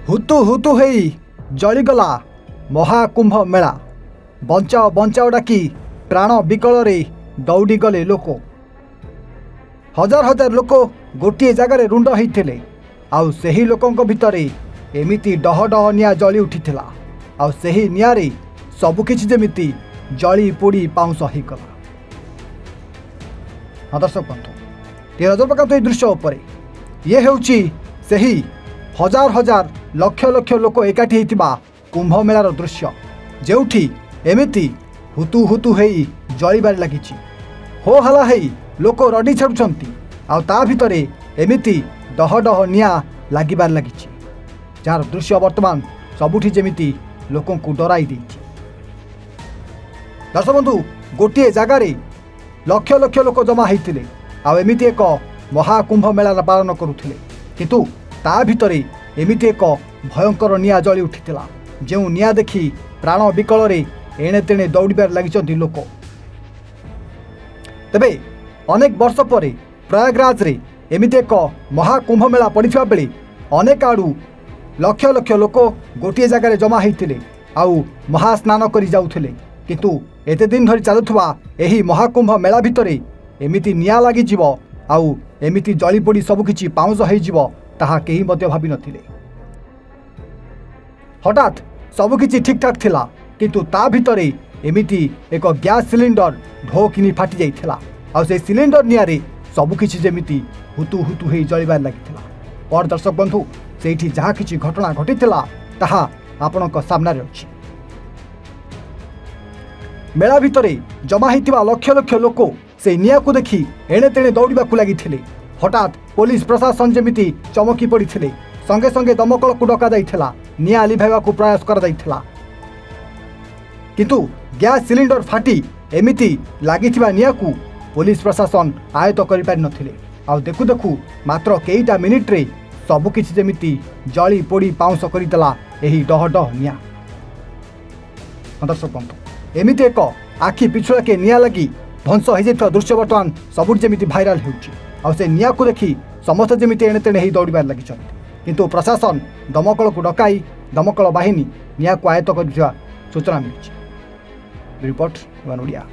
हुतु हुतु हेई जलिगला महाकुंभ मेला बंचाओ बंचाओ डाकी प्राण विकल रे दौड़ी गले लोक। हजार हजार लोक गोटे जगार रुंड होते आउ सही लोकों भितरे एमिति डह डह निया जली उठिथिला आउ सही नियारे सबुकिछि जेमिति जली पोड़ी पाउंस होइगला। दर्शक बंधु टे नजर पकातु दृश्य उपर ये हेउछि सही हजार हजार लक्ष लक्ष लोक एकाठी होइतिबा कुंभ मेलार दृश्य जेउठी एमिति हुतु हुतु हेई जलिबार लागिछि। हो हला हेई लोक रडी छाड़ुछंती आउ ता भितरे एमिति डह डह निया लागिबार लागिछि जार दृश्य वर्तमान सबुठी जेमिति लोकों को डराई देछि। दर्शक बंधु गोटे जगार लक्ष लक्ष लोक जमा होते आउ एमिति एक महाकुंभ मेला पालन करुथिले किंतु ता भितरे एमिति एक भयंकर निया जली उठिथिला जो निया देखी प्राण विकल रे एणे तेणे दौड़बार लगी लोक। तेबे अनेक वर्ष पर प्रयागराज रे एमिति एक महाकुंभ मेला पड़िथिबा बेले अनेक आड़ू लक्ष लक्ष लोक गोटे जगार जमा होते आउ महास्नान करि जाउथिले किंतु एते दिन धरी चलुथुवा एही महाकुंभ मेला भितरे एमिति निया लागि जीव आउ एमिति जली पोड़ी सबुकिछि पाउंस होई जीव ताहा केही मध्य भाबी नथिले। हठात सबुकिछि ठीक ठाक थिला किंतु ता भितरे एमिति एक गैस सिलिंडर ढो किनी फाटी जाइथिला आउ से सिलिंडर नियारे सबुकिछि जेमिति हुतु हुतु हेई जलिबार लागिथिला। और दर्शक बंधु सेठी जहा किछि घटना घटिथिला ताहा आपणक सामने अछि। मेला भितरे जमा होइतिबा लक्ष लक्ष लोक से निया को देखी एणे तेणे दौड़ाकू लगी। हठात पुलिस प्रशासन जेमिति चमकी पड़ते संगे संगे दमकल को डका जाइथिला निया लिभाइबा को प्रयास करा जाइथिला किंतु गैस सिलिंडर फाटी एमिति लागिथिबा निया को पुलिस प्रशासन आयत्त करि पारि नथिले आउ देखु देखु मात्र केईटा मिनिट रे सबुकिछि जेमिति जली पोड़ी पाउंस करिदेला एही डह डह निया। दर्शक बंधु एमिति एक आखि पिछुड़ा के निया लगी ध्वंस हो जाइथिबा दृश्य बर्तमान सबुठ जेमिति भाइराल होउछि आउ से निया को देखी समस्त जेमिति एणे तेणे हेई दौड़बार लागिछन्ति किंतु प्रशासन दमकल को डकाई दमकल बाहिनी निया को आयत्त करिथिबा सूचना मिलिछि। Report one Odia.